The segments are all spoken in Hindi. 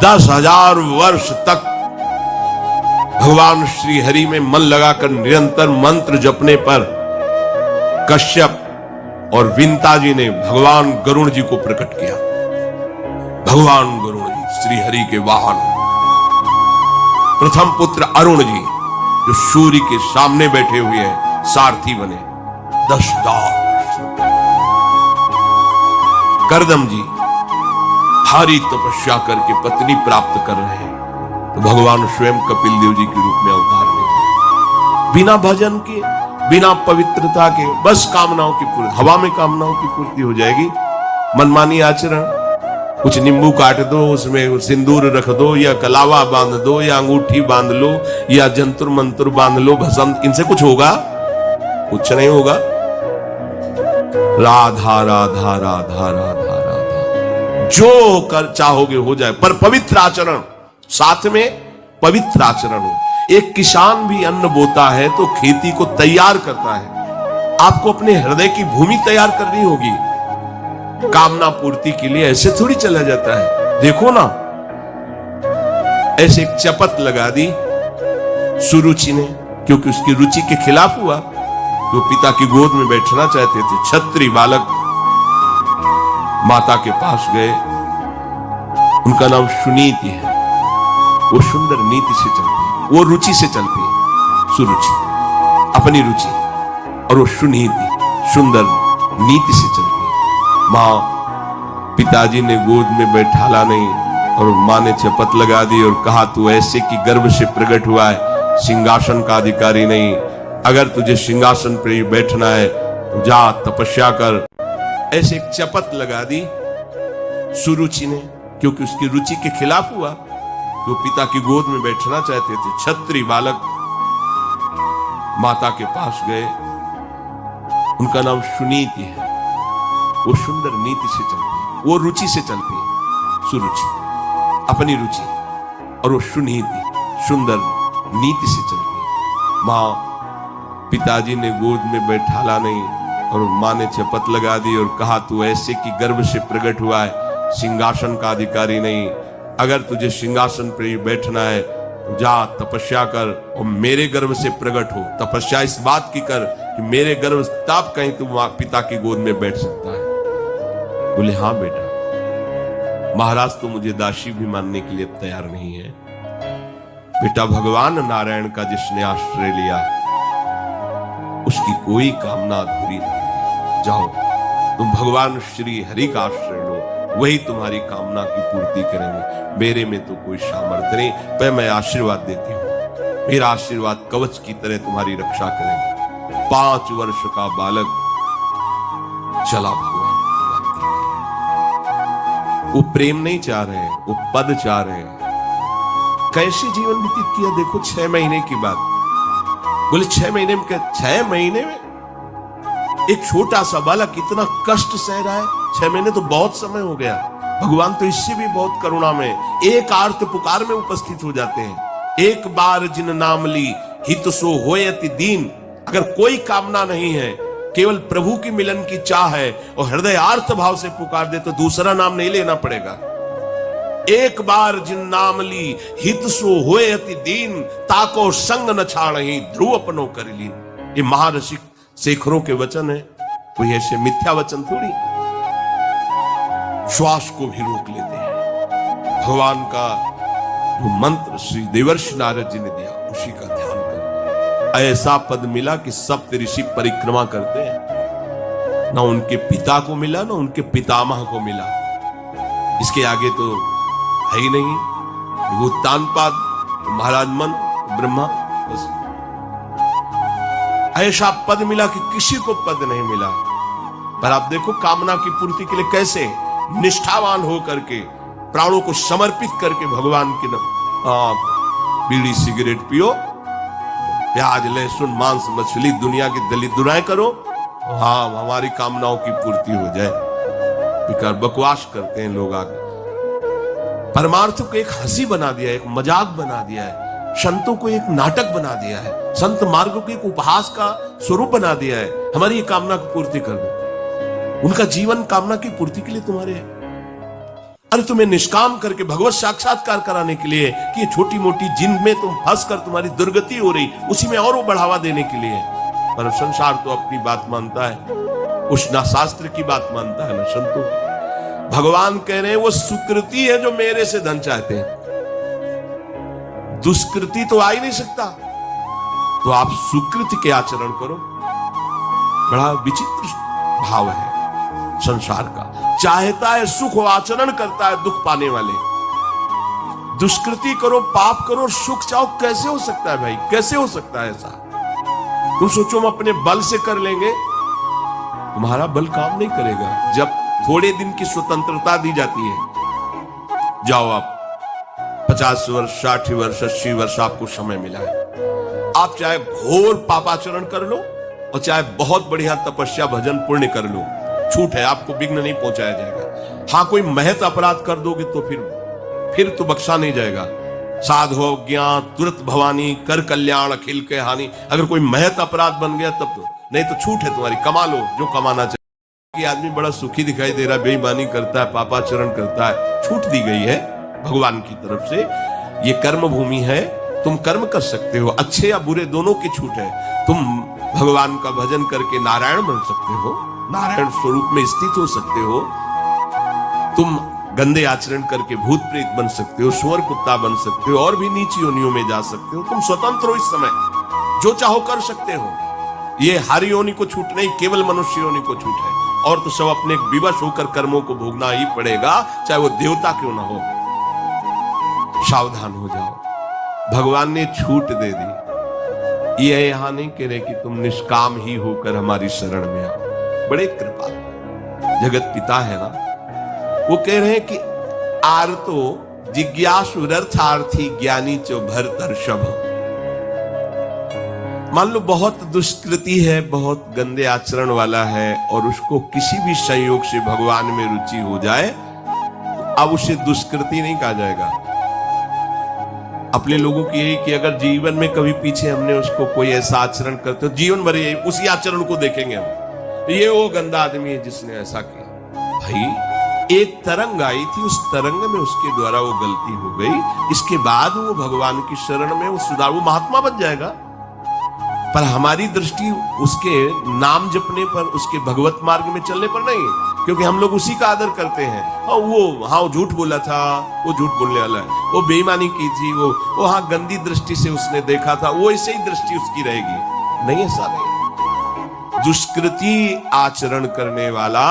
10,000 वर्ष तक भगवान श्री हरि में मन लगाकर निरंतर मंत्र जपने पर कश्यप और विंता जी ने भगवान गरुण जी को प्रकट किया। भगवान गरुण जी श्री हरि के वाहन, प्रथम पुत्र अरुण जी जो सूर्य के सामने बैठे हुए हैं, सारथी बने 10,000 वर्ष। करदम जी भारी तपस्या करके पत्नी प्राप्त कर रहे हैं, तो भगवान स्वयं कपिल देव जी के रूप में अवतार लेंगे। बिना भजन के, बिना पवित्रता के, बस कामनाओं की पूर्ति, हवा में कामनाओं की पूर्ति हो जाएगी। मनमानी आचरण, कुछ नींबू काट दो, उसमें सिंदूर रख दो, या कलावा बांध दो, या अंगूठी बांध लो, या जंतुर मंत्र बांध लो, भस्म, इनसे कुछ होगा? कुछ नहीं होगा। राधा राधा राधा राधा राधा, जो कर चाहोगे हो जाए, पर पवित्र आचरण, साथ में पवित्र आचरण हो। एक किसान भी अन्न बोता है तो खेती को तैयार करता है। आपको अपने हृदय की भूमि तैयार करनी होगी। कामना पूर्ति के लिए ऐसे थोड़ी चला जाता है। देखो ना, ऐसे एक चपत लगा दी सुरुचि ने, क्योंकि उसकी रुचि के खिलाफ हुआ। जो पिता की गोद में बैठना चाहते थे, क्षत्रिय बालक माता के पास गए। उनका नाम सुनीति है। वो सुंदर नीति से चलती है, वो रुचि से चलती है, सुरुचि, अपनी रुचि, और वो सुनीति, सुंदर नीति से चलती है। मां, पिताजी ने गोद में बैठाला नहीं, और मां ने चपत लगा दी और कहा, तू ऐसे कि गर्भ से प्रकट हुआ है, सिंहासन का अधिकारी नहीं। अगर तुझे सिंहासन पर ही बैठना है तो जा तपस्या कर। ऐसे एक चपत लगा दी सुरुचि ने, क्योंकि उसकी रुचि के खिलाफ हुआ। जो पिता की गोद में बैठना चाहते थे, क्षत्रिय बालक माता के पास गए। उनका नाम सुनीति है। वो सुंदर नीति से चलती है, वो रुचि से चलती है, सुरुचि, अपनी रुचि, और वो सुनीति, सुंदर नीति से चलती है। मां, पिताजी ने गोद में बैठाला नहीं, और मां ने चपत लगा दी और कहा, तू ऐसे कि गर्भ से प्रकट हुआ है, सिंहासन का अधिकारी नहीं। अगर तुझे सिंहासन पर ही बैठना है तो जा तपस्या कर, और मेरे गर्भ से प्रकट हो। तपस्या इस बात की कर कि मेरे गर्भ, तब कहीं तू पिता की गोद में बैठ सकता है। बोले, हाँ बेटा। महाराज तो मुझे दासी भी मानने के लिए तैयार नहीं है। बेटा, भगवान नारायण का जिसने आश्रय लिया उसकी कोई कामना अधूरी नहीं। जाओ, तुम भगवान श्री हरि का आश्रय लो, वही तुम्हारी कामना की पूर्ति करेंगे। मेरे में तो कोई सामर्थ्य नहीं, पर मैं आशीर्वाद देती हूं। मेरा आशीर्वाद कवच की तरह तुम्हारी रक्षा करेगा। 5 वर्ष का बालक चला भगवान। वो प्रेम नहीं चाह रहे, वो पद चाह रहे हैं। कैसे जीवन व्यतीत किया देखो। 6 महीने की बात। बोले 6 महीने में क्या? 6 महीने में एक छोटा सा बालक इतना कष्ट सह रहा है। 6 महीने तो बहुत समय हो गया। भगवान तो इससे भी बहुत करुणा में एक आर्त पुकार में उपस्थित हो जाते हैं। एक बार जिन नाम ली हित सो होयति दीन। अगर कोई कामना नहीं है, केवल प्रभु की मिलन की चाह है, और हृदय आर्त भाव से पुकार दे, तो दूसरा नाम नहीं लेना पड़ेगा। एक बार जिन नाम ली हित सो होयति दीन, ताको संग न छाड़हि ध्रुव अपनो कर लीन। ये महाऋषि शेखरों के वचन है, कोई ऐसे मिथ्या वचन थोड़ी। श्वास को भी रोक लेते हैं। भगवान का जो मंत्र श्री देवर्षि नारद जी ने दिया, उसी का ध्यान कर। ऐसा पद मिला कि सब ऋषि परिक्रमा करते हैं। ना उनके पिता को मिला, ना उनके पितामह को मिला। इसके आगे तो है ही नहीं। उत्तानपाद, महाराज मन, ब्रह्मा, बस ऐसा पद मिला कि किसी को पद नहीं मिला। पर आप देखो, कामना की पूर्ति के लिए कैसे निष्ठावान हो करके, प्राणों को समर्पित करके भगवान की बीड़ी सिगरेट पियो, प्याज लहसुन मांस मछली दुनिया की दलित दुराएं करो, हाँ हमारी कामनाओं की पूर्ति हो जाए। बेकार बकवास करते हैं लोग। आगे परमार्थ को एक हंसी बना दिया है, एक मजाक बना दिया है। संतों को एक नाटक बना दिया है। संत मार्ग को एक उपहास का स्वरूप बना दिया है। हमारी ये कामना की पूर्ति कर दो। उनका जीवन कामना की पूर्ति के लिए तुम्हारे है। अरे तुम्हें निष्काम करके भगवत साक्षात्कार कराने के लिए कि ये छोटी मोटी जिन में तुम फंस कर तुम्हारी दुर्गति हो रही, उसी में और वो बढ़ावा देने के लिए। पर संसार तो अपनी बात मानता है, उस ना शास्त्र की बात मानता है ना संतों। भगवान कह रहे हैं वो सुकृति है जो मेरे से धन चाहते हैं, दुष्कृति तो आ ही नहीं सकता। तो आप सुकृति के आचरण करो। बड़ा विचित्र भाव है संसार का, चाहता है सुख हो, आचरण करता है दुख पाने वाले। दुष्कृति करो, पाप करो, सुख चाहो, कैसे हो सकता है भाई, कैसे हो सकता है ऐसा? तुम सोचो हम अपने बल से कर लेंगे, तुम्हारा बल काम नहीं करेगा। जब थोड़े दिन की स्वतंत्रता दी जाती है, जाओ आप 50 वर्ष, 60 वर्ष, 80 वर्ष आपको समय मिला है, आप चाहे घोर पापाचरण कर लो और चाहे बहुत बढ़िया तपस्या भजन पुण्य कर लो, छूट है, आपको विघ्न नहीं पहुंचाया जाएगा। हाँ, कोई महत अपराध कर दोगे तो फिर तो बख्शा नहीं जाएगा। साधो ज्ञान तुरंत भवानी, कर कल्याण अखिल के हानि। अगर कोई महत अपराध बन गया तब तो, नहीं तो छूट है तुम्हारी, कमा लो जो कमाना चाहिए। कि आदमी बड़ा सुखी दिखाई दे रहा है, बेईमानी करता है, पापाचरण करता है, छूट दी गई है भगवान की तरफ से। ये कर्म भूमि है, तुम कर्म कर सकते हो, अच्छे या बुरे दोनों की छूट है। तुम भगवान का भजन करके नारायण बन सकते हो, नारायण स्वरूप में स्थित हो सकते हो। तुम गंदे आचरण करके भूत प्रेत बन सकते हो, सुअर कुत्ता बन सकते हो, और भी नीची योनियों में जा सकते हो। तुम स्वतंत्र हो, इस समय जो चाहो कर सकते हो। ये हर योनि को छूट नहीं, केवल मनुष्य योनि को छूट है। और तो सब अपने विवश होकर कर्मों को भोगना ही पड़ेगा, चाहे वो देवता क्यों ना हो। सावधान हो जाओ, भगवान ने छूट दे दी। ये यहां नहीं कह रहे कि तुम निष्काम ही होकर हमारी शरण में आओ। बड़े कृपा जगत पिता है ना, वो कह रहे हैं कि आरतो जिज्ञासु अर्थार्थी ज्ञानी चो भरतर्षभ। मान लो बहुत दुष्कृति है, बहुत गंदे आचरण वाला है, और उसको किसी भी संयोग से भगवान में रुचि हो जाए, तो अब उसे दुष्कृति नहीं कहा जाएगा। अपने लोगों की यही कि अगर जीवन में कभी पीछे हमने उसको कोई ऐसा आचरण करते हो, जीवन भर उसी आचरण को देखेंगे हम, ये वो गंदा आदमी है जिसने ऐसा किया। भाई एक तरंग आई थी, उस तरंग में उसके द्वारा वो गलती हो गई, इसके बाद वो भगवान की शरण में वो सुधार, वो महात्मा बन जाएगा। पर हमारी दृष्टि उसके नाम जपने पर, उसके भगवत मार्ग में चलने पर नहीं, क्योंकि हम लोग उसी का आदर करते हैं। और वो झूठ बोला था, वो झूठ बोलने वाला है, वो बेईमानी की थी, वो हाँ गंदी दृष्टि से उसने देखा था, वो ऐसे ही दृष्टि उसकी रहेगी। नहीं, ऐसा नहीं। दुष्कृति आचरण करने वाला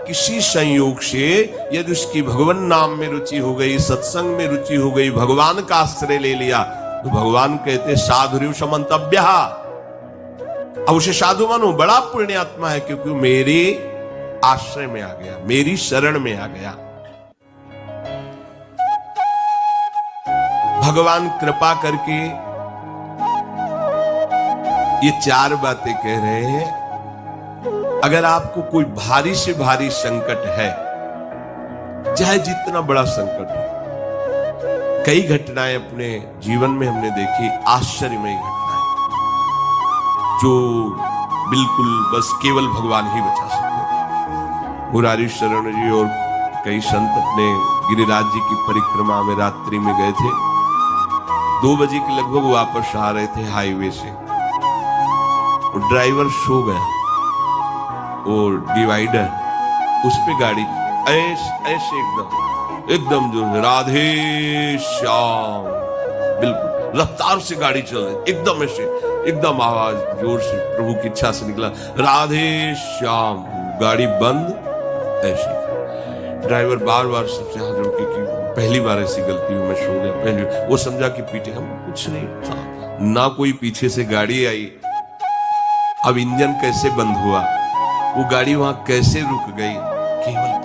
किसी संयोग से यदि उसकी भगवान नाम में रुचि हो गई, सत्संग में रुचि हो गई, भगवान का आश्रय ले लिया, तो भगवान कहते साधुर्य समंतव्य। अब उसे साधु मानो, बड़ा पुण्यात्मा है, क्योंकि मेरे आश्रय में आ गया, मेरी शरण में आ गया। भगवान कृपा करके ये 4 बातें कह रहे हैं। अगर आपको कोई भारी से भारी संकट है, चाहे जितना बड़ा संकट हो, कई घटनाएं अपने जीवन में हमने देखी, आश्चर्यमय घटनाएं, जो बिल्कुल बस केवल भगवान ही बचा सकते। मुरारी शरण जी और कई संत अपने गिरिराज जी की परिक्रमा में रात्रि में गए थे। 2 बजे के लगभग वापस आ रहे थे हाईवे से, और ड्राइवर सो गया, और डिवाइडर उस पे गाड़ी ऐसे एकदम जो राधे श्याम, बिल्कुल रफ्तार से गाड़ी चल रही, एकदम ऐसे, एकदम आवाज जोर से प्रभु की इच्छा से निकला, राधे श्याम। गाड़ी बंद, ऐसे ड्राइवर बार बार सबसे हाथ जोड़ के कि पहली बार ऐसी गलती हुई, मैं सो गया। पहले वो समझा कि पीछे हम कुछ नहीं था, ना कोई पीछे से गाड़ी आई। अब इंजन कैसे बंद हुआ, वो गाड़ी वहां कैसे रुक गई, केवल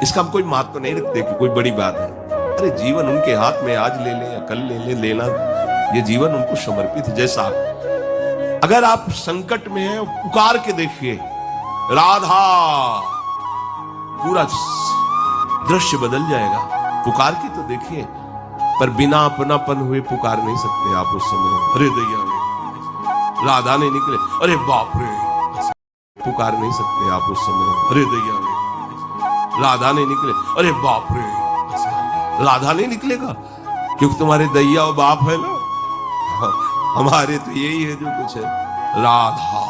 इसका हम कोई महत्व नहीं रखते कि कोई बड़ी बात है। अरे जीवन उनके हाथ में, आज ले ले या कल ले ले, लेना ये जीवन उनको समर्पित है। जैसा अगर आप संकट में हैं, पुकार के देखिए राधा, पूरा दृश्य बदल जाएगा। पुकार के तो देखिए, पर बिना अपनापन हुए पुकार नहीं सकते आप उस समय। अरे दैया राधा नहीं निकले, अरे बाप रे, पुकार नहीं सकते आप उस समय। अरे दैया राधा नहीं निकले। अरे बाप रे, राधा नहीं निकलेगा क्योंकि तुम्हारे दैया और बाप है ना। हमारे तो यही है जो कुछ है, राधा।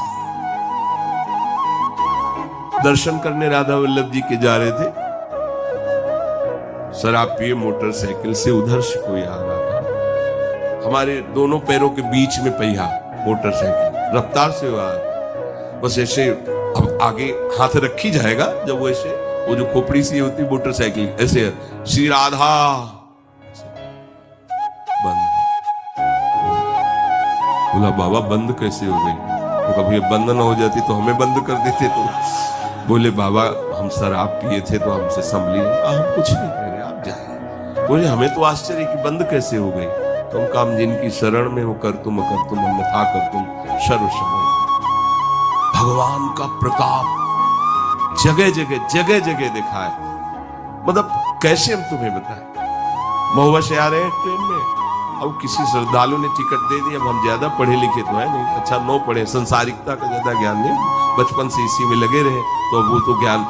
दर्शन करने राधा वल्लभ जी के जा रहे थे, शराब पिए मोटरसाइकिल से उधर से कोई आ रहा था, हमारे दोनों पैरों के बीच में पहिया मोटरसाइकिल रफ्तार से हुआ, बस ऐसे अब आगे हाथ रखी जाएगा जब वो ऐसे, वो जो खोपड़ी सी होती मोटरसाइकिल ऐसे, श्री राधा, बंद। बोला बाबा बंद कैसे हो गई? तो कभी बंद ना हो जाती तो हमें बंद कर देते। तो बोले बाबा हम शराब पिए थे तो हमसे संभली। हम कुछ नहीं कह रहे, आप जाए। बोले हमें तो आश्चर्य कि बंद कैसे हो गई। तो हम काम जिनकी शरण में हो कर तुम अन्यथा कर तुम सर्व समय। भगवान का प्रताप जगह जगह देखा है। मतलब कैसे हम तुम्हें बताएं। महुआ से आ रहे हैं ट्रेन में, अब किसी श्रद्धालु ने टिकट दे दी। अब हम ज्यादा पढ़े लिखे तो है नहीं, अच्छा नो पढ़े, संसारिकता का ज्यादा ज्ञान नहीं, बचपन से इसी में लगे रहे, तो वो तो ज्ञान